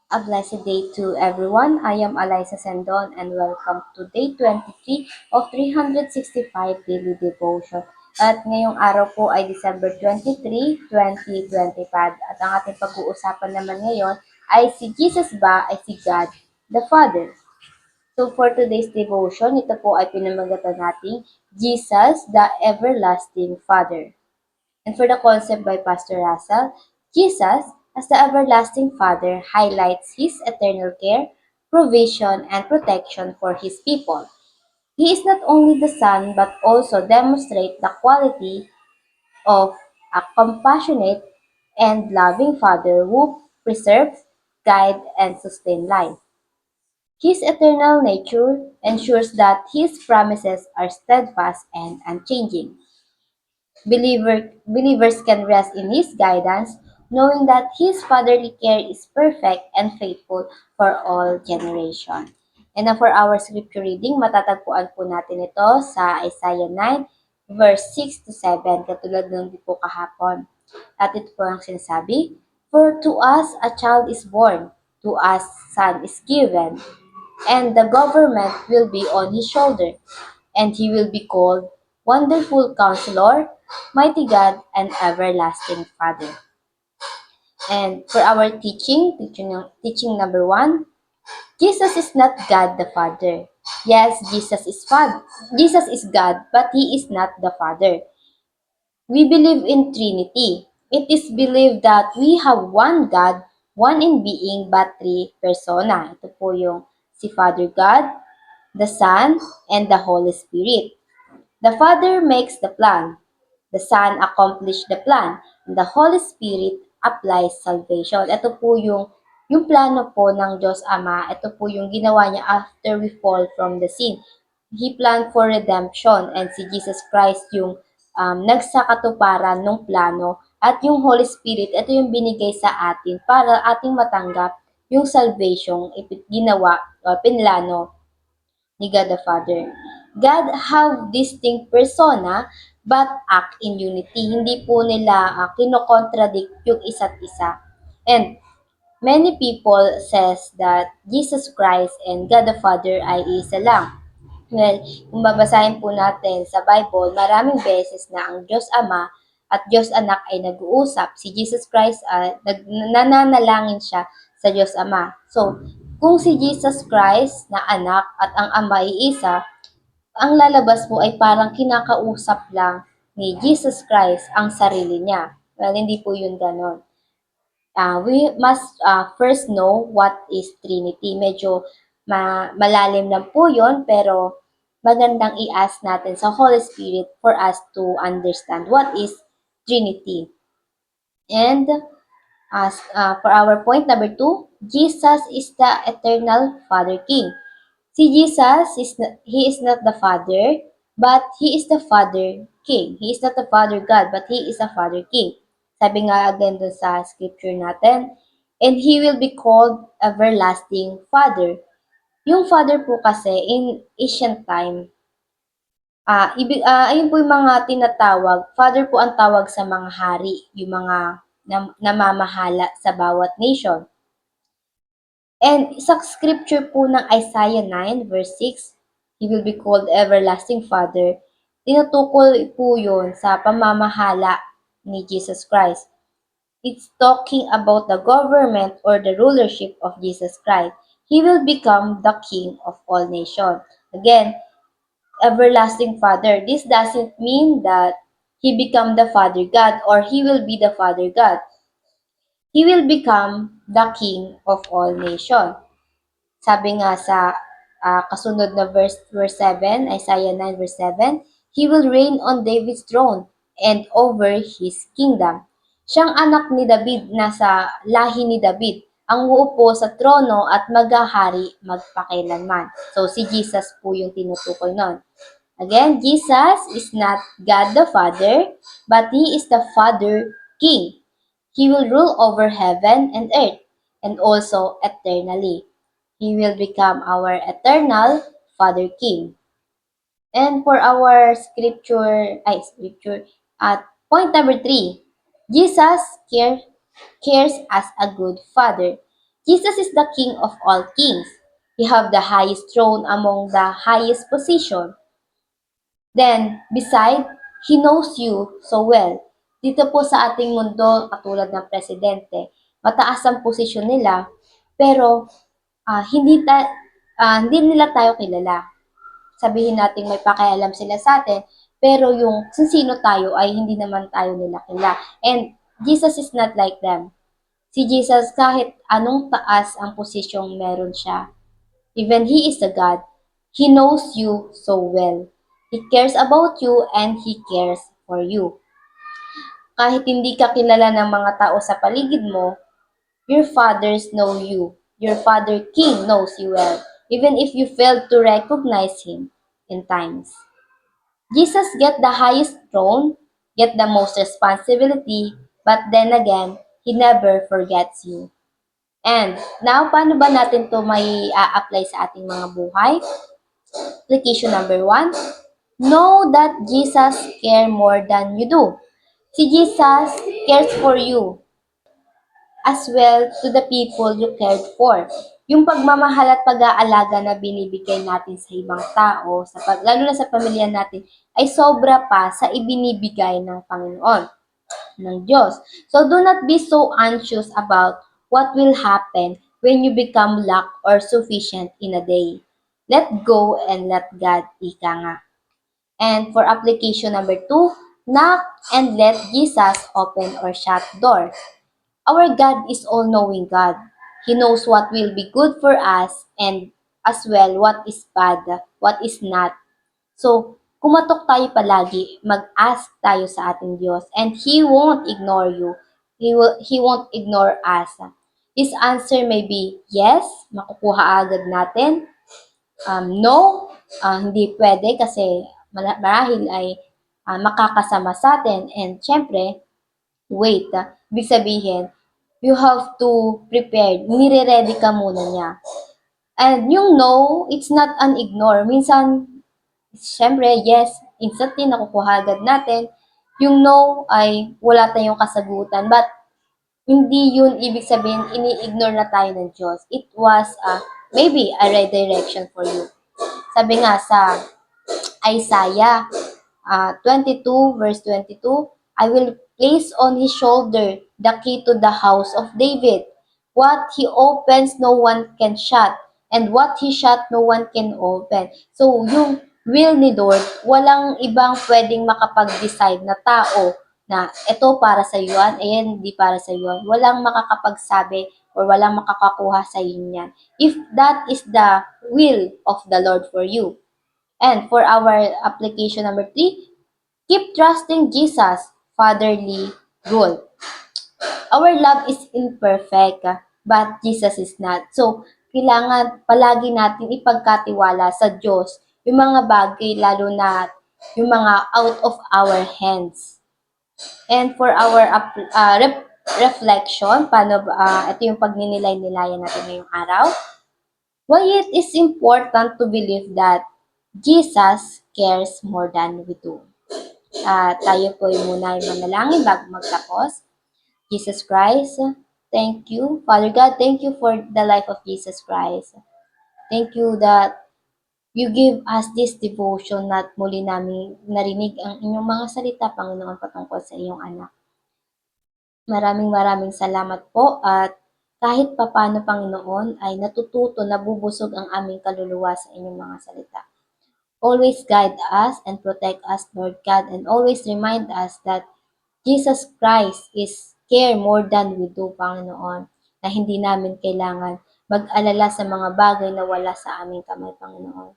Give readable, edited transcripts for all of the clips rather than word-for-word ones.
A blessed day to everyone. I am Eliza Sendon and welcome to day 23 of 365 Daily Devotion. At ngayong araw po ay December 23, 2025. At ang ating pag-uusapan naman ngayon ay si Jesus ba ay si God the Father. So for today's devotion, ito po ay pinamagatan nating Jesus the Everlasting Father. And for the concept by Pastor Russell, Jesus, as the everlasting Father, highlights his eternal care, provision, and protection for his people. He is not only the Son, but also demonstrates the quality of a compassionate and loving Father who preserves, guides, and sustains life. His eternal nature ensures that his promises are steadfast and unchanging. Believers can rest in His guidance, knowing that His fatherly care is perfect and faithful for all generations. And now for our scripture reading, matatagpuan po natin ito sa Isaiah 9, verse 6 to 7, katulad ng di po kahapon. At ito po ang sinasabi, For to us a child is born, to us son is given, and the government will be on his shoulder, and he will be called Wonderful Counselor, Mighty God, and Everlasting Father. And for our teaching number 1, Jesus is not God the Father. Yes, Jesus is God, but He is not the Father. We believe in Trinity. It is believed that we have one God, one in being, but three persona. Ito po yung si Father God, the Son, and the Holy Spirit. The Father makes the plan, the Son accomplishes the plan, and the Holy Spirit applies salvation. Ito po yung plano po ng Diyos Ama. Ito po yung ginawa niya after we fall from the sin. He planned for redemption, and si Jesus Christ yung nagsakatuparan ng plano, at yung Holy Spirit, ito yung binigay sa atin para ating matanggap yung salvation ginawa o pinlano ni God the Father. God have distinct persona but act in unity. Hindi po nila kinokontradict yung isa't isa. And many people says that Jesus Christ and God the Father ay isa lang. Well, kung babasahin po natin sa Bible, maraming beses na ang Diyos Ama at Diyos Anak ay nag-uusap. Si Jesus Christ, nananalangin siya sa Diyos Ama. So, kung si Jesus Christ na anak at ang Ama ay isa, ang lalabas po ay parang kinakausap lang ni Jesus Christ ang sarili niya. Well, hindi po yun ganon. We must first know what is Trinity. Medyo malalim lang po yun, pero magandang i-ask natin sa Holy Spirit for us to understand what is Trinity. And for our point number 2, Jesus is the eternal Father King. Si Jesus, He is not the Father, but He is the Father King. He is not the Father God, but He is a Father King. Sabi nga again dun sa scripture natin, and He will be called Everlasting Father. Yung Father po kasi in ancient time, ayun po yung mga tinatawag, Father po ang tawag sa mga hari, yung mga namamahala sa bawat nation. And sa scripture po ng Isaiah 9 verse 6, He will be called Everlasting Father. Tinutukol po yun sa pamamahala ni Jesus Christ. It's talking about the government or the rulership of Jesus Christ. He will become the King of all nations. Again, Everlasting Father. This doesn't mean that He become the Father God or He will be the Father God. He will become the King of all nations. Sabi nga sa kasunod na verse 7, Isaiah 9 verse 7, He will reign on David's throne and over His kingdom. Siyang anak ni David, nasa lahi ni David, ang uupo sa trono at maghahari magpakailanman. So si Jesus po yung tinutukoy nun. Again, Jesus is not God the Father, but He is the Father King. He will rule over heaven and earth, and also eternally. He will become our eternal Father King. And for our scripture, at point number 3, Jesus cares as a good father. Jesus is the King of all kings. He have the highest throne among the highest position. Then, beside, He knows you so well. Dito po sa ating mundo, katulad ng presidente, mataas ang posisyon nila, pero hindi nila tayo kilala. Sabihin natin may pakialam sila sa atin, pero yung kung sino tayo ay hindi naman tayo nila kilala. And Jesus is not like them. Si Jesus, kahit anong taas ang posisyong meron siya, even He is a God, He knows you so well. He cares about you and He cares for you. Kahit hindi ka kilala ng mga tao sa paligid mo, your fathers know you. Your Father King knows you well, even if you failed to recognize Him in times. Jesus get the highest throne, get the most responsibility, but then again, He never forgets you. And now, paano ba natin to may apply sa ating mga buhay? Application number 1, know that Jesus care more than you do. Si Jesus cares for you as well to the people you cared for. Yung pagmamahal at pag-aalaga na binibigay natin sa ibang tao, lalo na sa pamilya natin, ay sobra pa sa ibinibigay ng Panginoon, ng Diyos. So do not be so anxious about what will happen when you become lack or sufficient in a day. Let go and let God, ika nga. And for application number 2, knock and let Jesus open or shut door. Our God is all-knowing God. He knows what will be good for us and as well what is bad, what is not. So, kumatok tayo palagi, mag-ask tayo sa ating Diyos and He won't ignore you. He won't ignore us. His answer may be yes, makukuha agad natin. No, hindi pwede kasi marahil ay makakasama sa atin. And syempre, wait, ibig sabihin, you have to prepare, nire-ready ka muna niya. And yung no, it's not an ignore. Minsan, syempre, yes, instantly nakukuha agad natin. Yung no ay wala tayong kasagutan. But, hindi yun ibig sabihin, ini-ignore na tayo ng Diyos. It was maybe a redirection for you. Sabi nga sa Isaiah 22 verse 22, I will place on his shoulder the key to the house of David. What he opens, no one can shut. And what he shut, no one can open. So, yung will ni Lord, walang ibang pwedeng makapag-decide na tao na ito para sa iyo, ayan, hindi para sa iyo. Walang makakapagsabi or walang makakakuha sa iyo niyan. If that is the will of the Lord for you. And for our application number 3, keep trusting Jesus' fatherly rule. Our love is imperfect, but Jesus is not. So, kailangan palagi natin ipagkatiwala sa Diyos yung mga bagay, lalo na yung mga out of our hands. And for our reflection, ito yung pagninilay-nilayan natin ngayong araw. Why it is important to believe that Jesus cares more than we do. Tayo po muna ay manalangin bago magtapos. Jesus Christ, thank you. Father God, thank you for the life of Jesus Christ. Thank you that you give us this devotion at muli namin narinig ang inyong mga salita, Panginoon, patungkol sa iyong anak. Maraming salamat po at kahit papano, Panginoon, ay natututo, nabubusog ang aming kaluluwa sa inyong mga salita. Always guide us and protect us, Lord God, and always remind us that Jesus Christ is care more than we do, Panginoon, na hindi namin kailangan mag-alala sa mga bagay na wala sa aming kamay, Panginoon.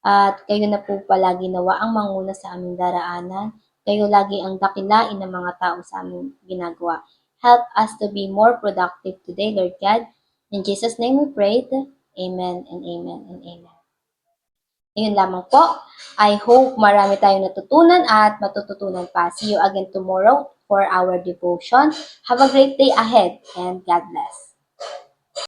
At kayo na po palagi nawa ang manguna sa aming daraanan. Kayo lagi ang dakilain ng mga tao sa aming ginagawa. Help us to be more productive today, Lord God. In Jesus' name we pray. Amen and amen and amen. Ayun lamang po. I hope marami tayong natutunan at matututunan pa. See you again tomorrow for our devotion. Have a great day ahead and God bless.